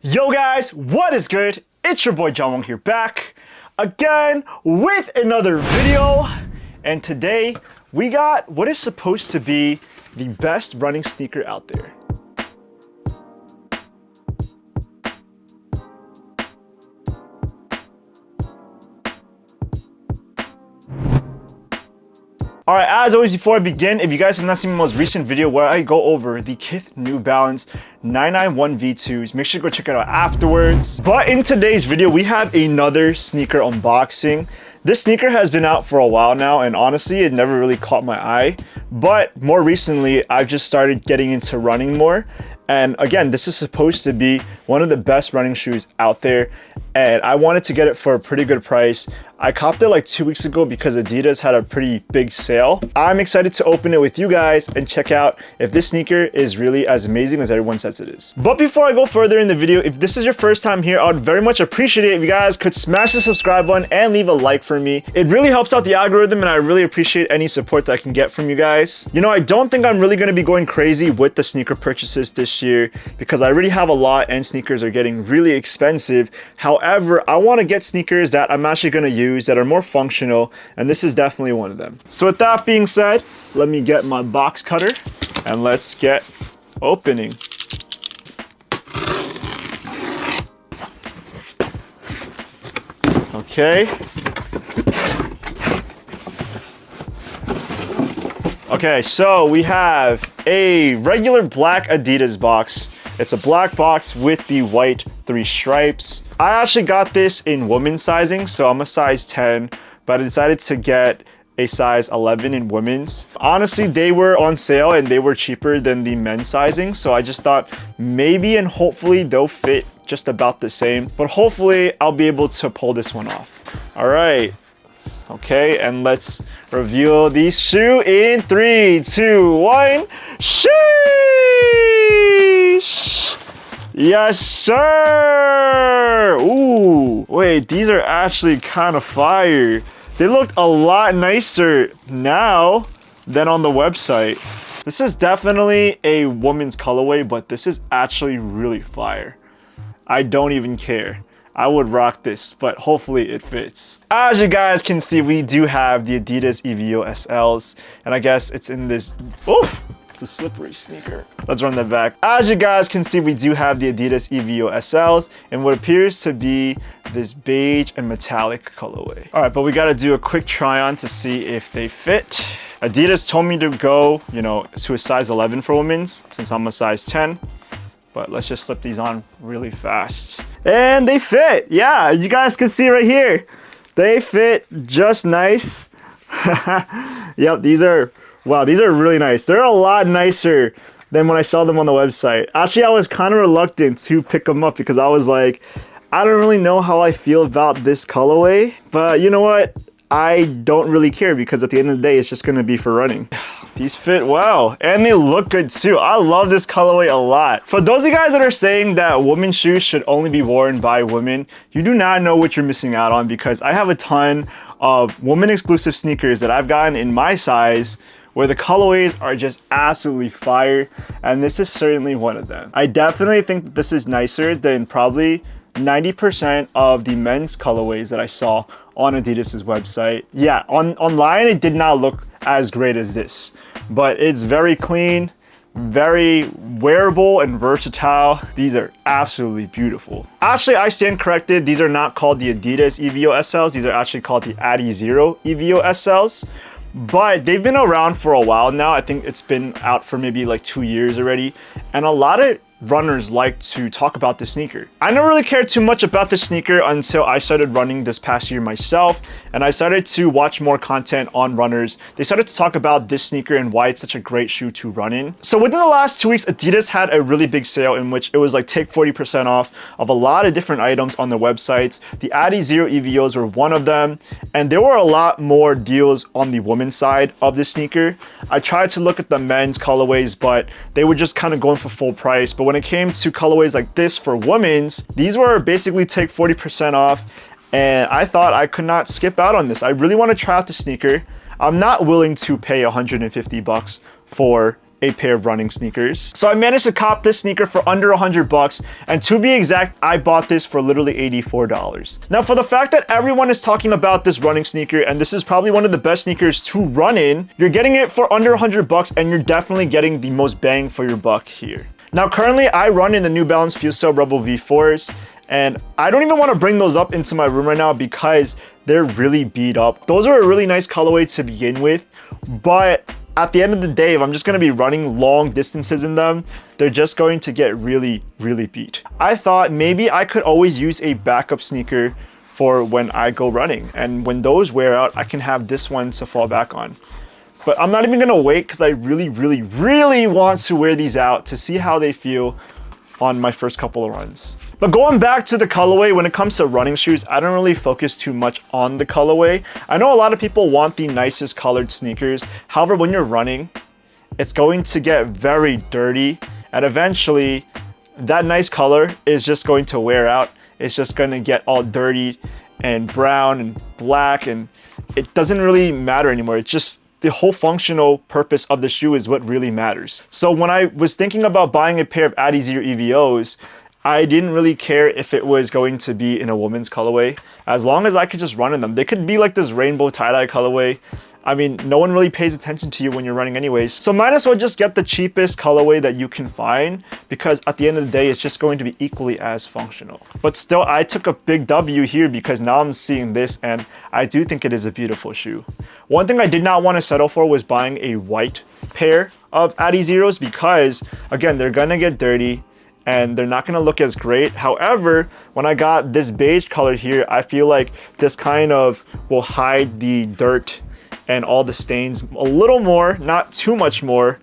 Yo guys, what is good? It's your boy John Wong here, back again with another video. And today we got what is supposed to be the best running sneaker out there. Alright, as always, before I begin, if you guys have not seen my most recent video where I go over the Kith New Balance 991 V2s, make sure to go check it out afterwards. But in today's video, we have another sneaker unboxing. This sneaker has been out for a while now, and honestly, it never really caught my eye. But more recently, I've just started getting into running more. And again, this is supposed to be one of the best running shoes out there. And I wanted to get it for a pretty good price. I copped it like 2 weeks ago because Adidas had a pretty big sale. I'm excited to open it with you guys and check out if this sneaker is really as amazing as everyone says it is. But before I go further in the video, if this is your first time here, I would very much appreciate it if you guys could smash the subscribe button and leave a like for me. It really helps out the algorithm, and I really appreciate any support that I can get from you guys. You know, I don't think I'm really going to be going crazy with the sneaker purchases this year because I already have a lot and sneakers are getting really expensive. However, I want to get sneakers that I'm actually going to use that are more functional, and this is definitely one of them. So with that being said, let me get my box cutter and let's get opening. Okay. Okay, so we have a regular black Adidas box. It's a black box with the white 3 stripes. I actually got this in women's sizing, so I'm a size 10, but I decided to get a size 11 in women's. Honestly, they were on sale and they were cheaper than the men's sizing, so I just thought maybe and hopefully they'll fit just about the same, but hopefully I'll be able to pull this one off. All right. Okay, and let's reveal the shoe in 3, 2, 1. Sheesh! Yes, sir! Ooh, wait, these are actually kind of fire. They look a lot nicer now than on the website. This is definitely a woman's colorway, but this is actually really fire. I don't even care. I would rock this, but hopefully it fits. As you guys can see, we do have the Adidas EVO SLs, and I guess it's in this, oof, it's a slippery sneaker. Let's run that back. As you guys can see, we do have the Adidas EVO SLs and what appears to be this beige and metallic colorway. All right, but we gotta do a quick try on to see if they fit. Adidas told me to go, you know, to a size 11 for women's since I'm a size 10. But let's just slip these on really fast. And they fit. Yeah, you guys can see right here. They fit just nice. Yep, these are, wow, these are really nice. They're a lot nicer than when I saw them on the website. Actually, I was kind of reluctant to pick them up because I was like, I don't really know how I feel about this colorway. But you know what? I don't really care because at the end of the day, it's just gonna be for running. These fit well, and they look good too. I love this colorway a lot. For those of you guys that are saying that women's shoes should only be worn by women, you do not know what you're missing out on, because I have a ton of women exclusive sneakers that I've gotten in my size where the colorways are just absolutely fire, and this is certainly one of them. I definitely think this is nicer than probably 90% of the men's colorways that I saw on Adidas's website. Yeah, online it did not look as great as this, but it's very clean, very wearable and versatile. These are absolutely beautiful. Actually, I stand corrected. These are not called the Adidas EVO SLs. These are actually called the Adizero EVO SLs. But they've been around for a while now. I think it's been out for maybe like 2 years already. And a lot of runners like to talk about the sneaker. I never really cared too much about the sneaker until I started running this past year myself, and I started to watch more content on runners. They started to talk about this sneaker and why it's such a great shoe to run in. So within the last 2 weeks, Adidas had a really big sale in which it was like take 40% off of a lot of different items on their websites. The Adizero EVOs were one of them, and there were a lot more deals on the women's side of this sneaker. I tried to look at the men's colorways, but they were just kind of going for full price. But when it came to colorways like this for women's, these were basically take 40% off, and I thought I could not skip out on this. I really want to try out the sneaker. I'm not willing to pay 150 bucks for a pair of running sneakers. So I managed to cop this sneaker for under $100, and to be exact, I bought this for literally $84. Now, for the fact that everyone is talking about this running sneaker, and this is probably one of the best sneakers to run in, you're getting it for under $100, and you're definitely getting the most bang for your buck here. Now, currently, I run in the New Balance Fuso Rebel V4s, and I don't even want to bring those up into my room right now because they're really beat up. Those are a really nice colorway to begin with, but at the end of the day, if I'm just going to be running long distances in them, they're just going to get really, really beat. I thought maybe I could always use a backup sneaker for when I go running. And when those wear out, I can have this one to fall back on. But I'm not even going to wait because I really, really, really want to wear these out to see how they feel on my first couple of runs. But going back to the colorway, when it comes to running shoes, I don't really focus too much on the colorway. I know a lot of people want the nicest colored sneakers. However, when you're running, it's going to get very dirty, and eventually that nice color is just going to wear out. It's just going to get all dirty and brown and black, and it doesn't really matter anymore. It's just the whole functional purpose of the shoe is what really matters. So when I was thinking about buying a pair of Adizero EVOs, I didn't really care if it was going to be in a woman's colorway, as long as I could just run in them. They could be like this rainbow tie-dye colorway. I mean, no one really pays attention to you when you're running anyways. So might as well just get the cheapest colorway that you can find, because at the end of the day, it's just going to be equally as functional. But still, I took a big W here because now I'm seeing this, and I do think it is a beautiful shoe. One thing I did not want to settle for was buying a white pair of Adizeros because, again, they're gonna get dirty and they're not gonna look as great. However, when I got this beige color here, I feel like this kind of will hide the dirt and all the stains a little more, not too much more,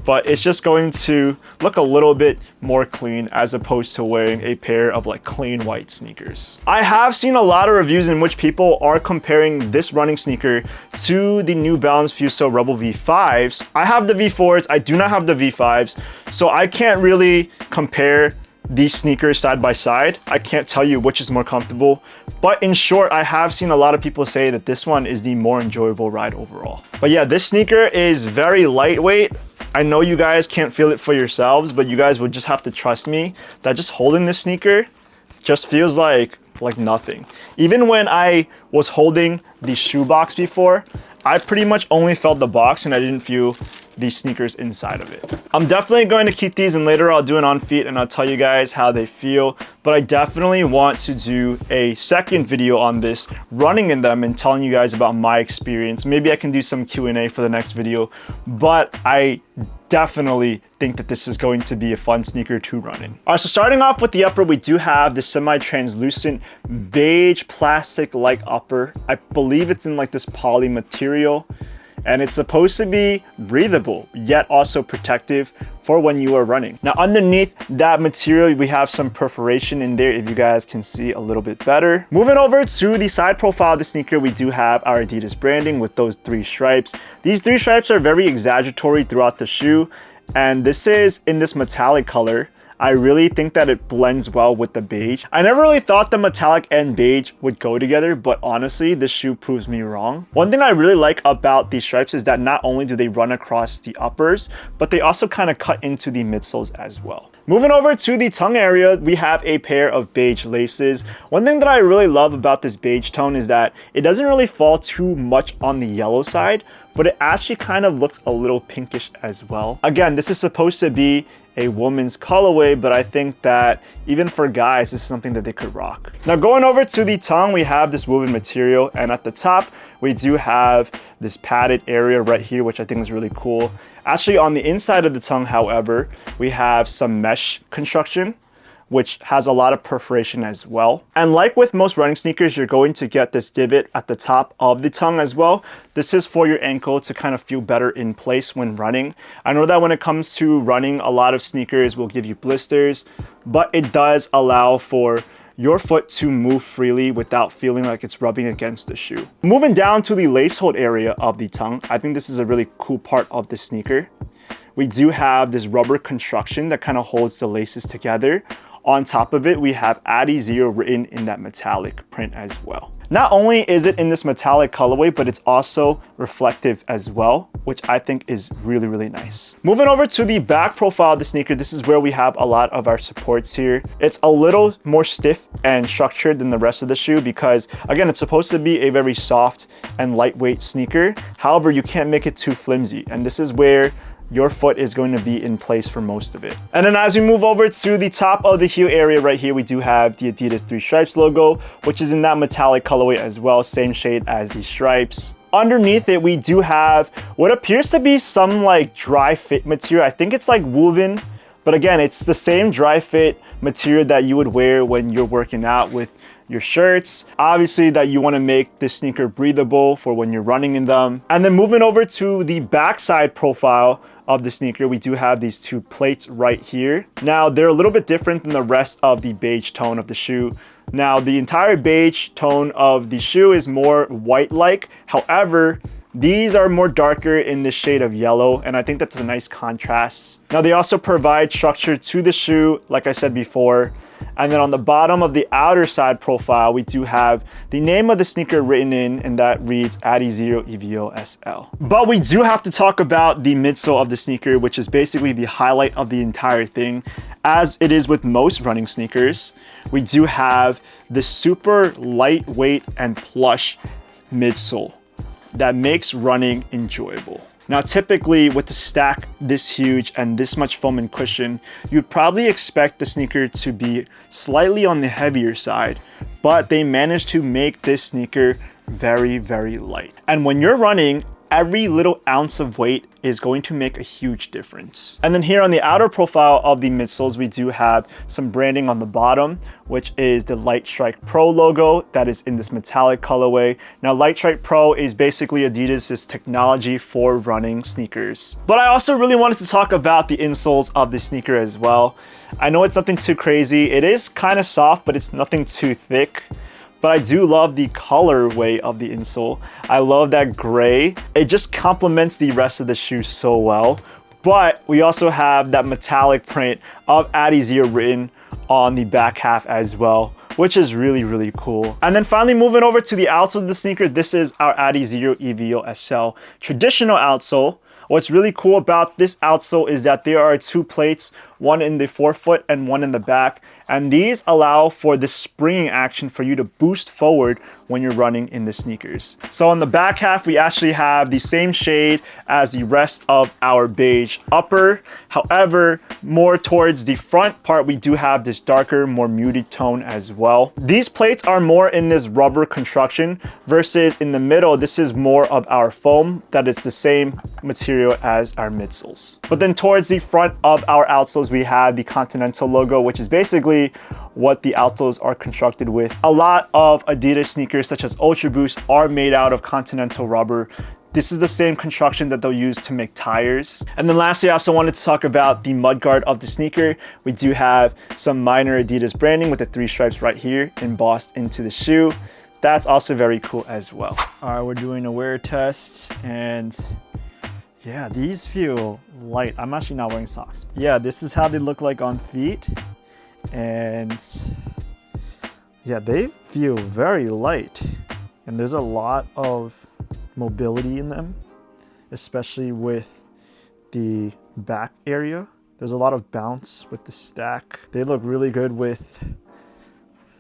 but it's just going to look a little bit more clean as opposed to wearing a pair of like clean white sneakers. I have seen a lot of reviews in which people are comparing this running sneaker to the New Balance Fuso Rebel V5s. I have the V4s, I do not have the V5s, so I can't really compare these sneakers side by side. I can't tell you which is more comfortable, but in short, I have seen a lot of people say that this one is the more enjoyable ride overall. But yeah, this sneaker is very lightweight. I know you guys can't feel it for yourselves, but you guys would just have to trust me that just holding this sneaker just feels like nothing. Even when I was holding the shoe box before, I pretty much only felt the box and I didn't feel these sneakers inside of it. I'm definitely going to keep these, and later I'll do an on feet and I'll tell you guys how they feel, but I definitely want to do a second video on this, running in them and telling you guys about my experience. Maybe I can do some Q&A for the next video, but I definitely think that this is going to be a fun sneaker to run in. All right, so starting off with the upper, we do have the semi-translucent beige plastic-like upper. I believe it's in like this poly material, and it's supposed to be breathable, yet also protective for when you are running. Now, underneath that material, we have some perforation in there, if you guys can see a little bit better. Moving over to the side profile of the sneaker, we do have our Adidas branding with those 3 stripes. These 3 stripes are very exaggeratory throughout the shoe, and this is in this metallic color. I really think that it blends well with the beige. I never really thought the metallic and beige would go together, but honestly, this shoe proves me wrong. One thing I really like about these stripes is that not only do they run across the uppers, but they also kind of cut into the midsoles as well. Moving over to the tongue area, we have a pair of beige laces. One thing that I really love about this beige tone is that it doesn't really fall too much on the yellow side, but it actually kind of looks a little pinkish as well. Again, this is supposed to be a woman's colorway, but I think that even for guys, this is something that they could rock. Now, going over to the tongue, we have this woven material, and at the top, we do have this padded area right here, which I think is really cool. Actually, on the inside of the tongue, however, we have some mesh construction, which has a lot of perforation as well. And like with most running sneakers, you're going to get this divot at the top of the tongue as well. This is for your ankle to kind of feel better in place when running. I know that when it comes to running, a lot of sneakers will give you blisters, but it does allow for your foot to move freely without feeling like it's rubbing against the shoe. Moving down to the lace hold area of the tongue, I think this is a really cool part of the sneaker. We do have this rubber construction that kind of holds the laces together. on top of it, we have Adizero written in that metallic print as well. Not only is it in this metallic colorway, but it's also reflective as well, which I think is really, really nice. Moving over to the back profile of the sneaker, this is where we have a lot of our supports here. It's a little more stiff and structured than the rest of the shoe because, again, it's supposed to be a very soft and lightweight sneaker. However, you can't make it too flimsy, and this is where your foot is going to be in place for most of it. And then as we move over to the top of the heel area right here, we do have the Adidas 3 Stripes logo, which is in that metallic colorway as well, same shade as the stripes. Underneath it, we do have what appears to be some like dry fit material. I think it's like woven, but again, it's the same dry fit material that you would wear when you're working out with your shirts. Obviously that you want to make this sneaker breathable for when you're running in them. And then moving over to the backside profile of the sneaker, we do have these two plates right here. Now they're a little bit different than the rest of the beige tone of the shoe. Now the entire beige tone of the shoe is more white-like. However, these are more darker in the shade of yellow, and I think that's a nice contrast. Now they also provide structure to the shoe, like I said before. And then on the bottom of the outer side profile, we do have the name of the sneaker written in, and that reads Adizero EVO SL. But we do have to talk about the midsole of the sneaker, which is basically the highlight of the entire thing. As it is with most running sneakers, we do have the super lightweight and plush midsole that makes running enjoyable. Now, typically with the stack this huge and this much foam and cushion, you'd probably expect the sneaker to be slightly on the heavier side, but they managed to make this sneaker very, very light. And when you're running, every little ounce of weight is going to make a huge difference. And then here on the outer profile of the midsoles, we do have some branding on the bottom, which is the Light Strike Pro logo that is in this metallic colorway. Now, Light Strike Pro is basically Adidas's technology for running sneakers. But I also really wanted to talk about the insoles of the sneaker as well. I know it's nothing too crazy. It is kind of soft, but it's nothing too thick. But I do love the colorway of the insole. I love that gray. It just complements the rest of the shoe so well. But we also have that metallic print of Adizero written on the back half as well, which is really, really cool. And then finally moving over to the outsole of the sneaker, this is our Adizero EVO SL traditional outsole. What's really cool about this outsole is that there are two plates, one in the forefoot and one in the back. And these allow for the springing action for you to boost forward when you're running in the sneakers. So on the back half, we actually have the same shade as the rest of our beige upper. However, more towards the front part, we do have this darker, more muted tone as well. These plates are more in this rubber construction versus in the middle, this is more of our foam that is the same material as our midsoles. But then towards the front of our outsoles, we have the Continental logo, which is basically what the outsoles are constructed with. A lot of Adidas sneakers such as Ultra Boost are made out of Continental rubber. This is the same construction that they'll use to make tires. And then lastly, I also wanted to talk about the mudguard of the sneaker. We do have some minor Adidas branding with the 3 stripes right here embossed into the shoe. That's also very cool as well. All right, we're doing a wear test, and yeah, these feel light. I'm actually not wearing socks. Yeah, this is how they look like on feet. And yeah, they feel very light. And there's a lot of mobility in them, especially with the back area. There's a lot of bounce with the stack. They look really good with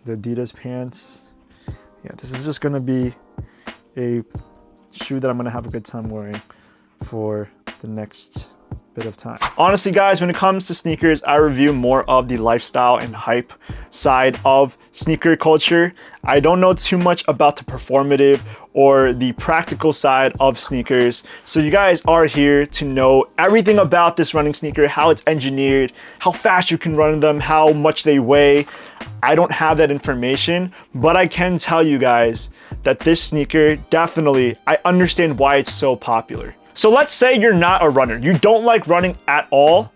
the Adidas pants. Yeah, this is just gonna be a shoe that I'm gonna have a good time wearing for the next bit of time. Honestly, guys, when it comes to sneakers, I review more of the lifestyle and hype side of sneaker culture. I don't know too much about the performative or the practical side of sneakers. So you guys are here to know everything about this running sneaker, how it's engineered, how fast you can run them, how much they weigh. I don't have that information, but I can tell you guys that this sneaker definitely, I understand why it's so popular. So let's say you're not a runner, you don't like running at all,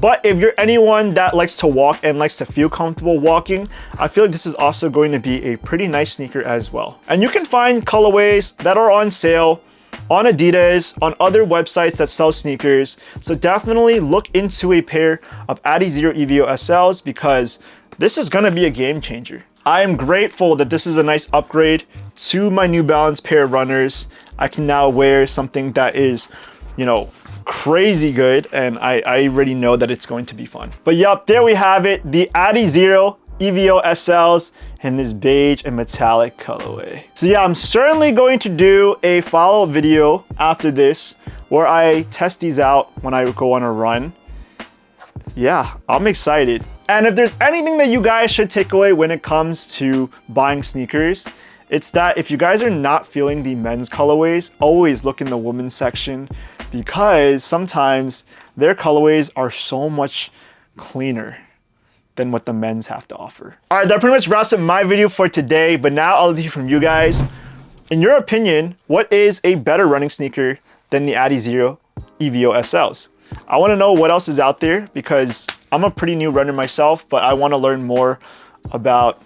but if you're anyone that likes to walk and likes to feel comfortable walking, I feel like this is also going to be a pretty nice sneaker as well. And you can find colorways that are on sale on Adidas, on other websites that sell sneakers. So definitely look into a pair of Adizero EVO SLs because this is gonna be a game changer. I am grateful that this is a nice upgrade to my New Balance pair of runners. I can now wear something that is, you know, crazy good, and I already know that it's going to be fun. But yup, there we have it, the Adizero EVO SLs in this beige and metallic colorway. So yeah, I'm certainly going to do a follow-up video after this where I test these out when I go on a run. Yeah, I'm excited. And if there's anything that you guys should take away when it comes to buying sneakers, it's that if you guys are not feeling the men's colorways, always look in the women's section, because sometimes their colorways are so much cleaner than what the men's have to offer. All right, that pretty much wraps up my video for today, but now I'll hear from you guys. In your opinion, what is a better running sneaker than the Adizero EVO SLs? I wanna know what else is out there, because I'm a pretty new runner myself, but I wanna learn more about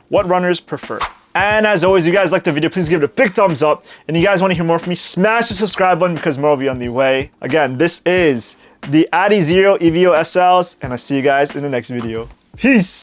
what runners prefer. And as always, if you guys liked the video, please give it a big thumbs up. And you guys wanna hear more from me, smash the subscribe button because more will be on the way. Again, this is the Adizero EVO SLs, and I'll see you guys in the next video. Peace!